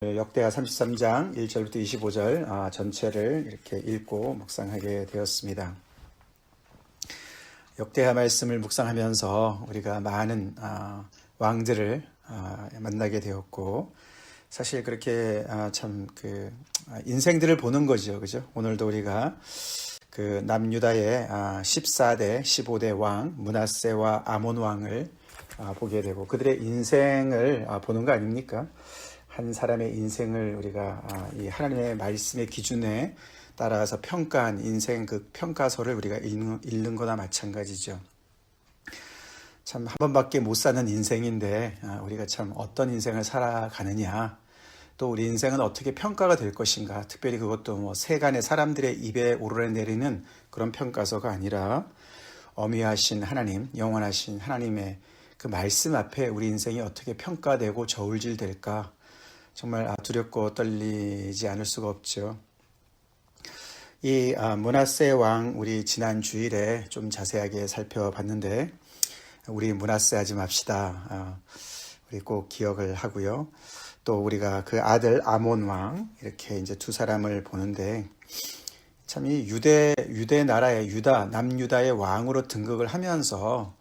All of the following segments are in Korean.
역대하 33장 1절부터 25절 전체를 이렇게 읽고 묵상하게 되었습니다. 역대하 말씀을 묵상하면서 우리가 많은 왕들을 만나게 되었고, 사실 그렇게 참 인생들을 보는 거죠, 그죠? 오늘도 우리가 그 남유다의 14대, 15대 왕 므낫세와 아몬 왕을 보게 되고, 그들의 인생을 보는 거 아닙니까? 한 사람의 인생을 우리가 이 하나님의 말씀의 기준에 따라서 평가한 인생 그 평가서를 우리가 읽는 거나 마찬가지죠. 참 한 번밖에 못 사는 인생인데 우리가 참 어떤 인생을 살아가느냐, 또 우리 인생은 어떻게 평가가 될 것인가, 특별히 그것도 뭐 세간의 사람들의 입에 오르내리는 그런 평가서가 아니라 어미하신 하나님, 영원하신 하나님의 그 말씀 앞에 우리 인생이 어떻게 평가되고 저울질될까, 정말 두렵고 떨리지 않을 수가 없죠. 이 므낫세 왕, 우리 지난 주일에 좀 자세하게 살펴봤는데, 우리 므낫세 하지 맙시다. 우리 꼭 기억을 하고요. 또 우리가 그 아들 아몬 왕, 이렇게 이제 두 사람을 보는데, 참 이 유대 나라의 남유다의 왕으로 등극을 하면서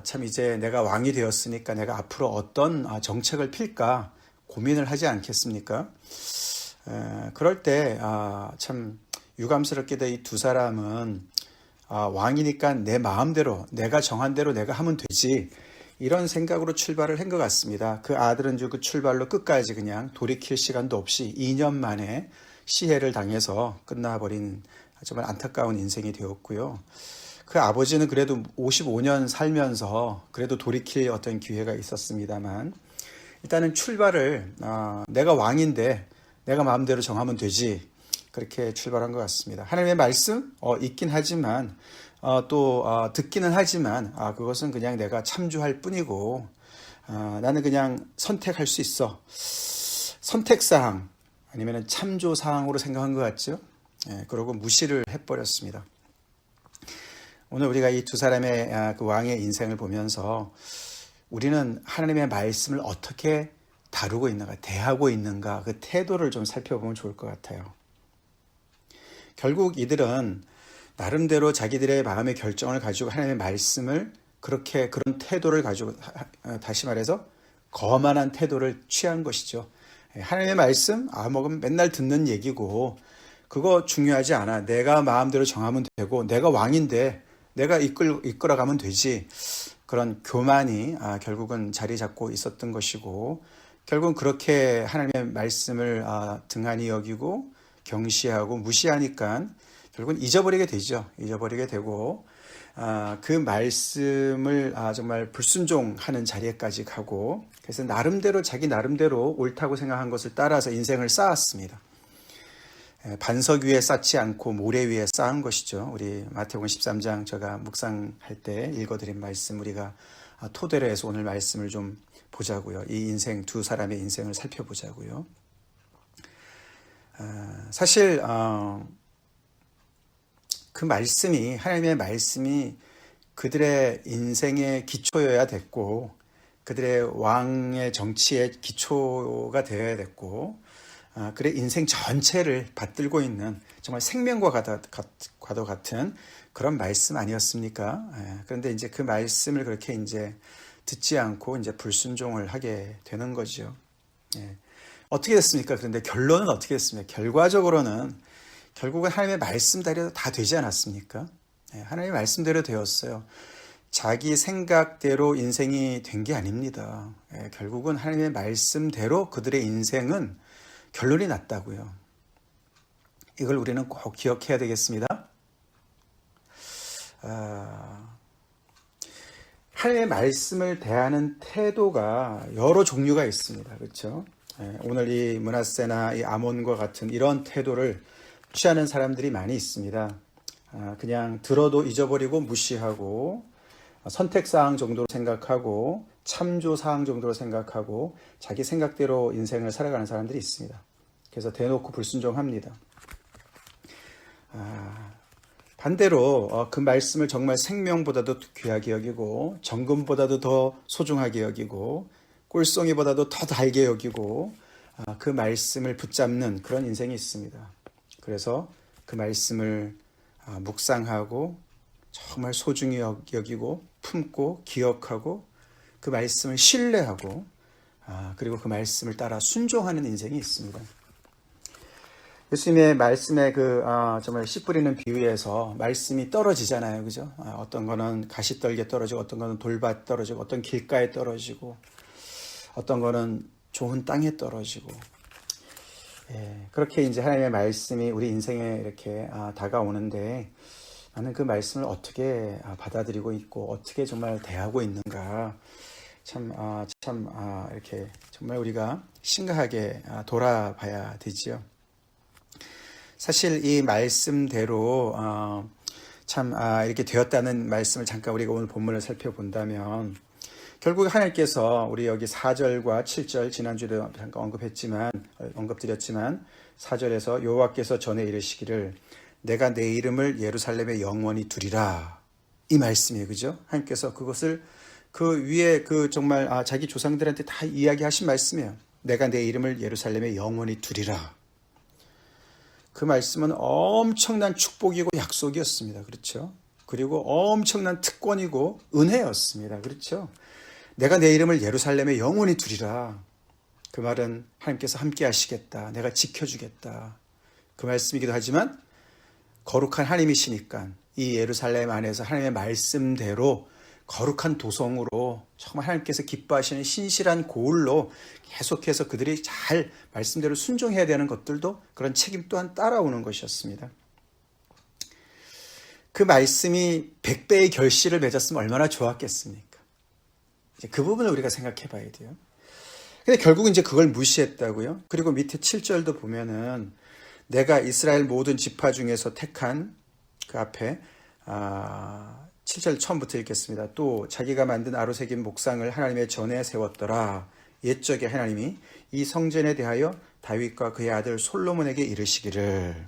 참 이제 내가 왕이 되었으니까 내가 앞으로 어떤 정책을 필까 고민을 하지 않겠습니까? 그럴 때 참 유감스럽게도 이 두 사람은 왕이니까 내 마음대로, 내가 정한 대로 내가 하면 되지, 이런 생각으로 출발을 한 것 같습니다. 그 아들은 그 출발로 끝까지 그냥 돌이킬 시간도 없이 2년 만에 시해를 당해서 끝나버린 정말 안타까운 인생이 되었고요. 그 아버지는 그래도 55년 살면서 그래도 돌이킬 어떤 기회가 있었습니다만, 일단은 출발을 내가 왕인데 내가 마음대로 정하면 되지, 그렇게 출발한 것 같습니다. 하나님의 말씀 있긴 하지만 또 듣기는 하지만 그것은 그냥 내가 참조할 뿐이고, 나는 그냥 선택할 수 있어, 선택사항 아니면 참조사항으로 생각한 것 같죠. 그러고 무시를 해버렸습니다. 오늘 우리가 이 두 사람의 그 왕의 인생을 보면서 우리는 하나님의 말씀을 어떻게 다루고 있는가, 대하고 있는가, 그 태도를 좀 살펴보면 좋을 것 같아요. 결국 이들은 나름대로 자기들의 마음의 결정을 가지고 하나님의 말씀을 그런 태도를 가지고, 다시 말해서 거만한 태도를 취한 것이죠. 하나님의 말씀, 먹으면 맨날 듣는 얘기고 그거 중요하지 않아, 내가 마음대로 정하면 되고 내가 왕인데 내가 이끌어가면 되지, 그런 교만이 결국은 자리 잡고 있었던 것이고, 결국은 그렇게 하나님의 말씀을 등한히 여기고 경시하고 무시하니까 결국은 잊어버리게 되죠. 잊어버리게 되고 그 말씀을 정말 불순종하는 자리에까지 가고, 그래서 자기 나름대로 옳다고 생각한 것을 따라서 인생을 쌓았습니다. 반석 위에 쌓지 않고 모래 위에 쌓은 것이죠. 우리 마태복음 13장 제가 묵상할 때 읽어드린 말씀 우리가 토대로 해서 오늘 말씀을 좀 보자고요. 이 인생, 두 사람의 인생을 살펴보자고요. 사실 그 말씀이, 하나님의 말씀이 그들의 인생의 기초여야 됐고, 그들의 왕의 정치의 기초가 되어야 됐고, 그의 인생 전체를 받들고 있는 정말 생명과도 같은 그런 말씀 아니었습니까? 그런데 이제 그 말씀을 그렇게 이제 듣지 않고 이제 불순종을 하게 되는 거죠. 어떻게 됐습니까? 그런데 결론은 어떻게 됐습니까? 결과적으로는 결국은 하나님의 말씀대로 다 되지 않았습니까? 하나님의 말씀대로 되었어요. 자기 생각대로 인생이 된 게 아닙니다. 결국은 하나님의 말씀대로 그들의 인생은 결론이 났다고요. 이걸 우리는 꼭 기억해야 되겠습니다. 하나님의 말씀을 대하는 태도가 여러 종류가 있습니다. 그렇죠? 오늘 이 므낫세나 이 아몬과 같은 이런 태도를 취하는 사람들이 많이 있습니다. 그냥 들어도 잊어버리고 무시하고, 선택사항 정도로 생각하고, 참조사항 정도로 생각하고, 자기 생각대로 인생을 살아가는 사람들이 있습니다. 그래서 대놓고 불순종합니다. 반대로 그 말씀을 정말 생명보다도 귀하게 여기고, 정금보다도 더 소중하게 여기고, 꿀송이보다도 더 달게 여기고, 그 말씀을 붙잡는 그런 인생이 있습니다. 그래서 그 말씀을 묵상하고 정말 소중히 여기고 품고 기억하고 그 말씀을 신뢰하고 그리고 그 말씀을 따라 순종하는 인생이 있습니다. 예수님의 말씀에 정말 씨 뿌리는 비유에서 말씀이 떨어지잖아요, 그죠? 어떤 거는 가시떨기에 떨어지고, 어떤 거는 돌밭 떨어지고, 어떤 길가에 떨어지고, 어떤 거는 좋은 땅에 떨어지고, 그렇게 이제 하나님의 말씀이 우리 인생에 이렇게 다가오는데 나는 그 말씀을 어떻게 받아들이고 있고 어떻게 정말 대하고 있는가 이렇게 정말 우리가 심각하게 돌아봐야 되지요. 사실 이 말씀대로 이렇게 되었다는 말씀을 잠깐 우리가 오늘 본문을 살펴본다면 결국 하나님께서 우리 여기 4절과 7절 지난주에도 잠깐 언급드렸지만 4절에서 여호와께서 전에 이르시기를 내가 내 이름을 예루살렘에 영원히 두리라 이 말씀이에요, 그죠? 하나님께서 그것을 그 위에 정말 자기 조상들한테 다 이야기하신 말씀이에요. 내가 내 이름을 예루살렘에 영원히 두리라. 그 말씀은 엄청난 축복이고 약속이었습니다. 그렇죠? 그리고 엄청난 특권이고 은혜였습니다. 그렇죠? 내가 내 이름을 예루살렘에 영원히 두리라. 그 말은 하나님께서 함께 하시겠다. 내가 지켜주겠다. 그 말씀이기도 하지만 거룩한 하나님이시니까 이 예루살렘 안에서 하나님의 말씀대로 거룩한 도성으로 정말 하나님께서 기뻐하시는 신실한 고을로 계속해서 그들이 잘 말씀대로 순종해야 되는 것들도 그런 책임 또한 따라오는 것이었습니다. 그 말씀이 100배의 결실을 맺었으면 얼마나 좋았겠습니까? 이제 그 부분을 우리가 생각해 봐야 돼요. 근데 결국은 이제 그걸 무시했다고요. 그리고 밑에 7절도 보면은 내가 이스라엘 모든 지파 중에서 택한 그 앞에 7절 처음부터 읽겠습니다. 또 자기가 만든 아로새긴 목상을 하나님의 전에 세웠더라. 옛적에 하나님이 이 성전에 대하여 다윗과 그의 아들 솔로몬에게 이르시기를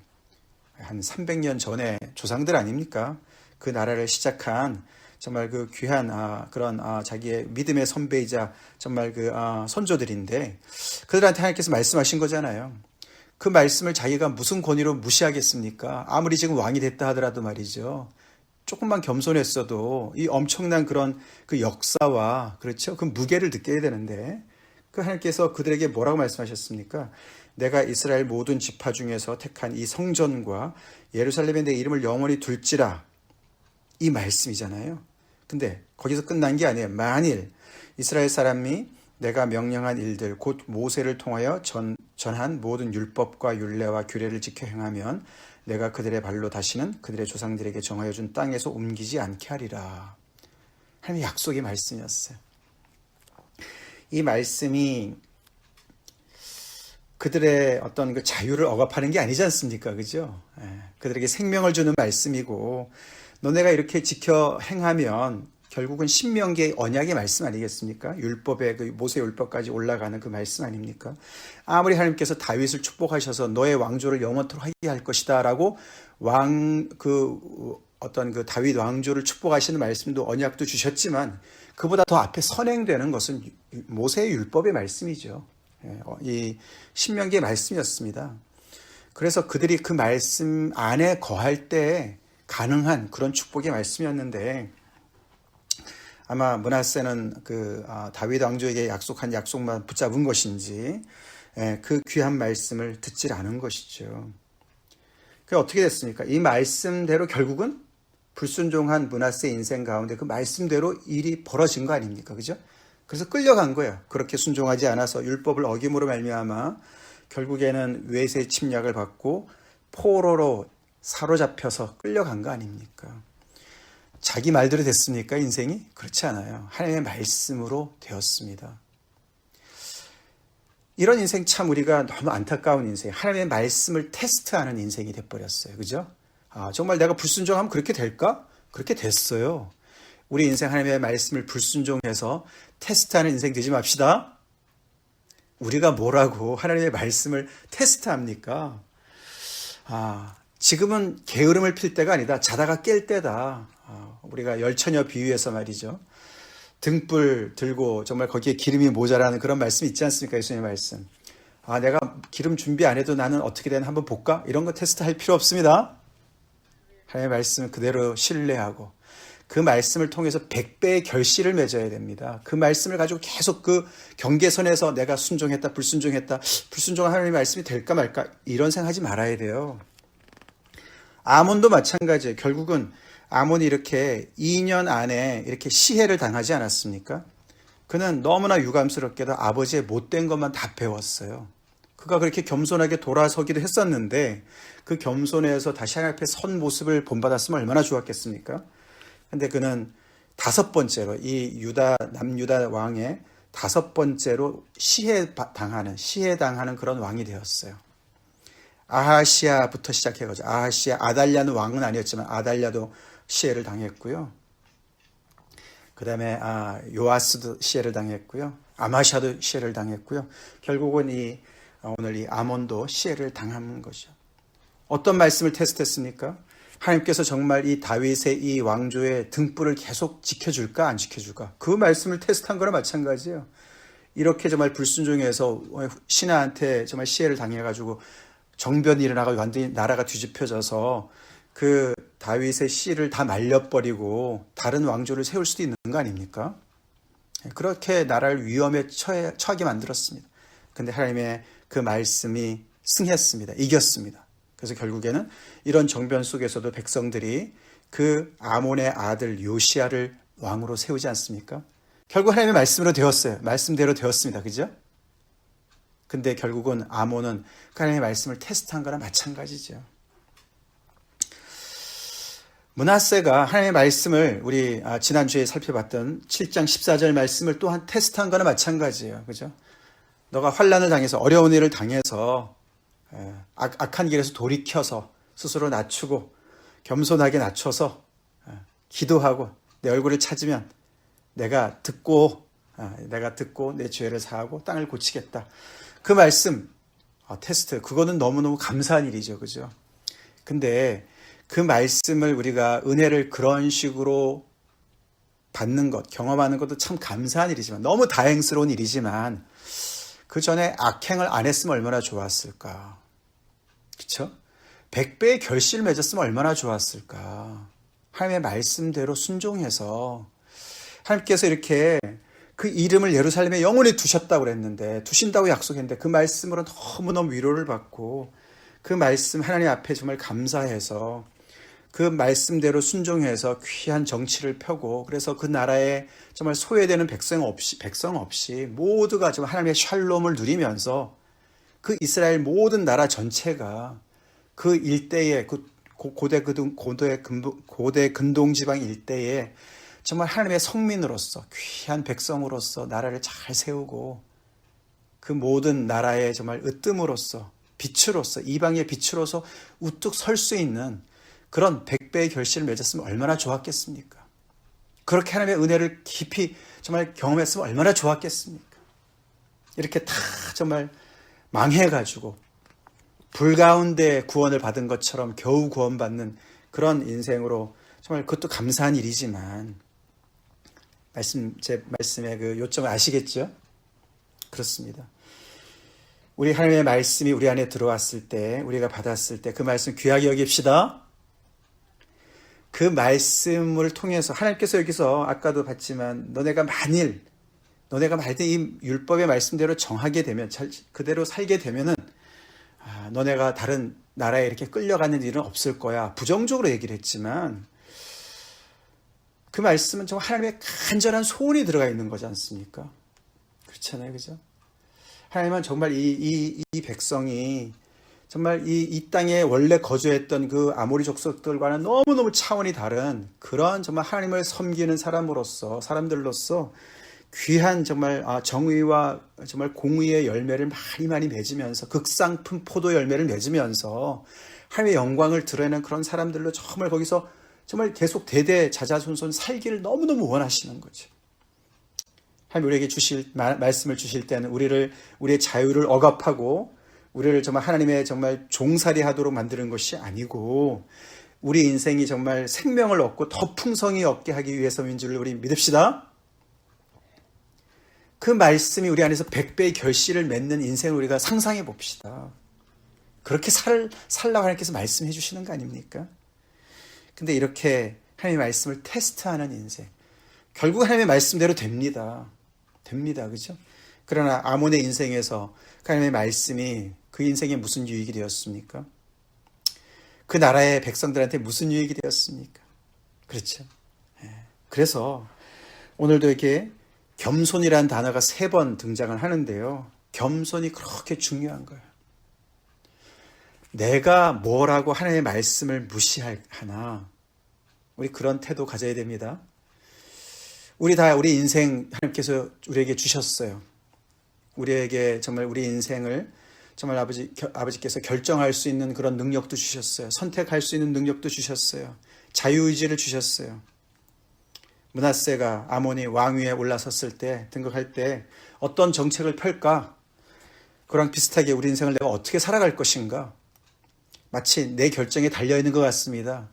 한 300년 전에 조상들 아닙니까? 그 나라를 시작한 정말 그 귀한 그런 자기의 믿음의 선배이자 정말 그 선조들인데 그들한테 하나님께서 말씀하신 거잖아요. 그 말씀을 자기가 무슨 권위로 무시하겠습니까? 아무리 지금 왕이 됐다 하더라도 말이죠. 조금만 겸손했어도 이 엄청난 그런 그 역사와 그렇죠? 그 무게를 느껴야 되는데 그 하나님께서 그들에게 뭐라고 말씀하셨습니까? 내가 이스라엘 모든 지파 중에서 택한 이 성전과 예루살렘에 내 이름을 영원히 둘지라 이 말씀이잖아요. 근데 거기서 끝난 게 아니에요. 만일 이스라엘 사람이 내가 명령한 일들 곧 모세를 통하여 전한 모든 율법과 율례와 규례를 지켜 행하면 내가 그들의 발로 다시는 그들의 조상들에게 정하여 준 땅에서 옮기지 않게 하리라. 하나님의 약속의 말씀이었어요. 이 말씀이 그들의 어떤 그 자유를 억압하는 게 아니지 않습니까? 그죠? 그들에게 생명을 주는 말씀이고 너네가 이렇게 지켜 행하면 결국은 신명기의 언약의 말씀 아니겠습니까? 율법의 그 모세 율법까지 올라가는 그 말씀 아닙니까? 아무리 하나님께서 다윗을 축복하셔서 너의 왕조를 영원토록 하게 할 것이다라고 어떤 그 다윗 왕조를 축복하시는 말씀도 언약도 주셨지만 그보다 더 앞에 선행되는 것은 모세의 율법의 말씀이죠. 이 신명기의 말씀이었습니다. 그래서 그들이 그 말씀 안에 거할 때 가능한 그런 축복의 말씀이었는데 아마 므낫세는 다윗 왕조에게 약속한 약속만 붙잡은 것인지 그 귀한 말씀을 듣질 않은 것이죠. 그게 어떻게 됐습니까? 이 말씀대로 결국은 불순종한 므낫세 인생 가운데 그 말씀대로 일이 벌어진 거 아닙니까? 그죠? 그래서 끌려간 거예요. 그렇게 순종하지 않아서 율법을 어김으로 말미암아 결국에는 외세 침략을 받고 포로로 사로잡혀서 끌려간 거 아닙니까? 자기 말대로 됐습니까? 인생이? 그렇지 않아요. 하나님의 말씀으로 되었습니다. 이런 인생 참 우리가 너무 안타까운 인생, 하나님의 말씀을 테스트하는 인생이 돼버렸어요. 그죠? 정말 내가 불순종하면 그렇게 될까? 그렇게 됐어요. 우리 인생 하나님의 말씀을 불순종해서 테스트하는 인생 되지 맙시다. 우리가 뭐라고 하나님의 말씀을 테스트합니까? 지금은 게으름을 필 때가 아니다. 자다가 깰 때다. 우리가 열처녀 비유에서 말이죠. 등불 들고 정말 거기에 기름이 모자라는 그런 말씀 있지 않습니까? 예수님의 말씀. 내가 기름 준비 안 해도 나는 어떻게 되나 한번 볼까? 이런 거 테스트 할 필요 없습니다. 하나님의 말씀을 그대로 신뢰하고 그 말씀을 통해서 100배의 결실을 맺어야 됩니다. 그 말씀을 가지고 계속 그 경계선에서 내가 순종했다, 불순종했다, 불순종한 하나님의 말씀이 될까 말까 이런 생각하지 말아야 돼요. 아몬도 마찬가지예요. 결국은 아몬이 이렇게 2년 안에 이렇게 시해를 당하지 않았습니까? 그는 너무나 유감스럽게도 아버지의 못된 것만 다 배웠어요. 그가 그렇게 겸손하게 돌아서기도 했었는데 그 겸손에서 다시 하나님 앞에 선 모습을 본받았으면 얼마나 좋았겠습니까? 근데 그는 5번째로 이 남유다 왕의 5번째로 시해당하는 그런 왕이 되었어요. 아하시아부터 시작해가지고 아달랴는 왕은 아니었지만 아달랴도 시해를 당했고요. 그 다음에 요아스도 시해를 당했고요. 아마샤도 시해를 당했고요. 결국은 오늘 이 아몬도 시해를 당한 것이죠. 어떤 말씀을 테스트했습니까? 하나님께서 정말 이 다윗의 이 왕조의 등불을 계속 지켜줄까 안 지켜줄까? 그 말씀을 테스트한 거랑 마찬가지예요. 이렇게 정말 불순종해서 신하한테 정말 시해를 당해가지고 정변이 일어나고 완전히 나라가 뒤집혀져서 그 다윗의 씨를 다 말려버리고 다른 왕조를 세울 수도 있는 거 아닙니까? 그렇게 나라를 위험에 처하게 만들었습니다. 근데 하나님의 그 말씀이 승했습니다. 이겼습니다. 그래서 결국에는 이런 정변 속에서도 백성들이 그 아몬의 아들 요시야를 왕으로 세우지 않습니까? 결국 하나님의 말씀으로 되었어요. 말씀대로 되었습니다. 그죠? 근데 결국은 아몬은 하나님의 말씀을 테스트한 거랑 마찬가지죠. 므낫세가 하나님의 말씀을 우리 지난주에 살펴봤던 7장 14절 말씀을 또한 테스트한 거나 마찬가지예요. 그죠? 너가 환난을 당해서 어려운 일을 당해서 악한 길에서 돌이켜서 스스로 낮추고 겸손하게 낮춰서 기도하고 내 얼굴을 찾으면 내가 듣고 내 죄를 사하고 땅을 고치겠다. 그 말씀 테스트 그거는 너무너무 감사한 일이죠. 그죠? 근데 그 말씀을 우리가 은혜를 그런 식으로 받는 것, 경험하는 것도 참 감사한 일이지만 너무 다행스러운 일이지만 그 전에 악행을 안 했으면 얼마나 좋았을까. 그렇죠? 100배의 결실을 맺었으면 얼마나 좋았을까. 하나님의 말씀대로 순종해서 하나님께서 이렇게 그 이름을 예루살렘에 영원히 두셨다고 그랬는데 두신다고 약속했는데 그 말씀으로 너무너무 위로를 받고 그 말씀 하나님 앞에 정말 감사해서 그 말씀대로 순종해서 귀한 정치를 펴고 그래서 그 나라에 정말 소외되는 백성 없이 모두가 정말 하나님의 샬롬을 누리면서 그 이스라엘 모든 나라 전체가 그 일대에 그 고대 근동 지방 일대에 정말 하나님의 성민으로서 귀한 백성으로서 나라를 잘 세우고 그 모든 나라의 정말 으뜸으로서 빛으로서 이방의 빛으로서 우뚝 설 수 있는 그런 100배의 결실을 맺었으면 얼마나 좋았겠습니까? 그렇게 하나님의 은혜를 깊이 정말 경험했으면 얼마나 좋았겠습니까? 이렇게 다 정말 망해가지고 불 가운데 구원을 받은 것처럼 겨우 구원받는 그런 인생으로 정말 그것도 감사한 일이지만 제 말씀의 그 요점을 아시겠죠? 그렇습니다. 우리 하나님의 말씀이 우리 안에 들어왔을 때 우리가 받았을 때 그 말씀 귀하게 여깁시다. 그 말씀을 통해서 하나님께서 여기서 아까도 봤지만 너네가 만일 이 율법의 말씀대로 정하게 되면 그대로 살게 되면은 너네가 다른 나라에 이렇게 끌려가는 일은 없을 거야. 부정적으로 얘기를 했지만 그 말씀은 정말 하나님의 간절한 소원이 들어가 있는 거지 않습니까? 그렇잖아요. 그죠? 하나님은 정말 이 백성이 정말 이 땅에 원래 거주했던 그 아모리 족속들과는 너무너무 차원이 다른 그런 정말 하나님을 섬기는 사람들로서 귀한 정말 정의와 정말 공의의 열매를 많이 맺으면서 극상품 포도 열매를 맺으면서 하나님의 영광을 드러내는 그런 사람들로 정말 거기서 정말 계속 대대 자자손손 살기를 너무너무 원하시는 거죠. 하나님 우리에게 말씀을 주실 때는 우리의 자유를 억압하고 우리를 정말 하나님의 정말 종살이 하도록 만드는 것이 아니고 우리 인생이 정말 생명을 얻고 더 풍성히 얻게 하기 위해서인 줄을 우리 믿읍시다. 그 말씀이 우리 안에서 100배의 결실을 맺는 인생을 우리가 상상해 봅시다. 그렇게 살라고 하나님께서 말씀해 주시는 거 아닙니까? 근데 이렇게 하나님의 말씀을 테스트하는 인생. 결국 하나님의 말씀대로 됩니다. 됩니다. 그죠? 그러나 아몬의 인생에서 하나님의 말씀이 그 인생에 무슨 유익이 되었습니까? 그 나라의 백성들한테 무슨 유익이 되었습니까? 그렇죠. 그래서 오늘도 이렇게 겸손이라는 단어가 3번 등장을 하는데요. 겸손이 그렇게 중요한 거예요. 내가 뭐라고 하나님의 말씀을 무시하나? 우리 그런 태도 가져야 됩니다. 우리 인생 하나님께서 우리에게 주셨어요. 우리에게 정말 우리 인생을 정말 아버지께서 결정할 수 있는 그런 능력도 주셨어요. 선택할 수 있는 능력도 주셨어요. 자유의지를 주셨어요. 므낫세가 아몬이 왕위에 올라섰을 때, 등극할 때 어떤 정책을 펼까? 그랑 비슷하게 우리 인생을 내가 어떻게 살아갈 것인가? 마치 내 결정에 달려있는 것 같습니다.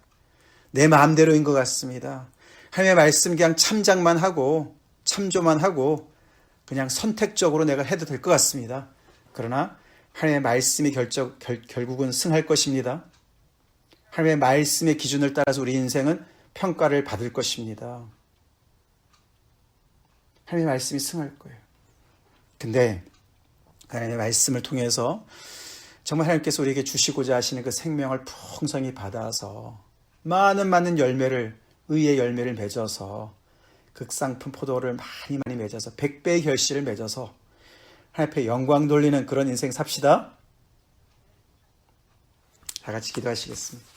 내 마음대로인 것 같습니다. 하나님의 말씀 그냥 참작만 하고 참조만 하고 그냥 선택적으로 내가 해도 될 것 같습니다. 그러나 하나님의 말씀이 결국은 승할 것입니다. 하나님의 말씀의 기준을 따라서 우리 인생은 평가를 받을 것입니다. 하나님의 말씀이 승할 거예요. 근데 하나님의 말씀을 통해서 정말 하나님께서 우리에게 주시고자 하시는 그 생명을 풍성히 받아서 많은 열매를, 의의 열매를 맺어서 극상품 포도를 많이 맺어서 100배의 결실을 맺어서 하나님 앞에 영광 돌리는 그런 인생 삽시다. 다 같이 기도하시겠습니다.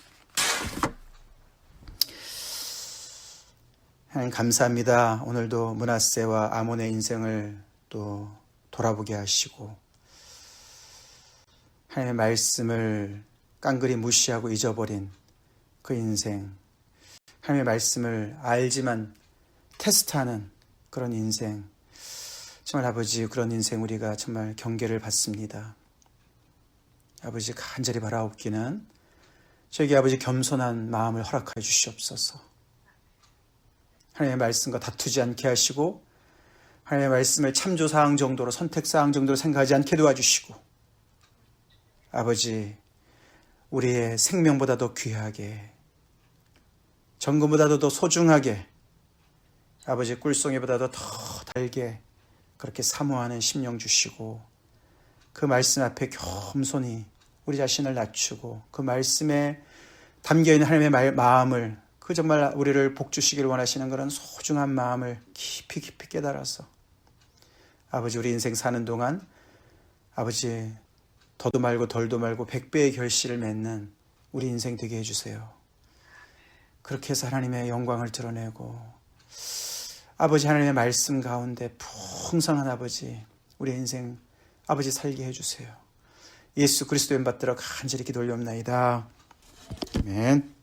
하나님 감사합니다. 오늘도 므낫세와 아몬의 인생을 또 돌아보게 하시고 하나님의 말씀을 깡그리 무시하고 잊어버린 그 인생, 하나님의 말씀을 알지만 테스트하는 그런 인생, 정말 아버지 그런 인생 우리가 정말 경계를 받습니다. 아버지 간절히 바라옵기는 저에게 아버지 겸손한 마음을 허락하여 주시옵소서. 하나님의 말씀과 다투지 않게 하시고 하나님의 말씀을 참조사항 정도로 선택사항 정도로 생각하지 않게 도와주시고 아버지 우리의 생명보다도 귀하게 정금보다도 더 소중하게 아버지 꿀송이보다도 더 달게 그렇게 사모하는 심령 주시고 그 말씀 앞에 겸손히 우리 자신을 낮추고 그 말씀에 담겨있는 하나님의 마음을 그 정말 우리를 복주시기를 원하시는 그런 소중한 마음을 깊이 깨달아서 아버지 우리 인생 사는 동안 아버지 더도 말고 덜도 말고 100배의 결실을 맺는 우리 인생 되게 해주세요. 그렇게 해서 하나님의 영광을 드러내고 아버지 하나님의 말씀 가운데 풍성한 아버지 우리 인생 아버지 살게 해주세요. 예수 그리스도의 이름 받들어 간절히 기도 올리옵나이다. 아멘.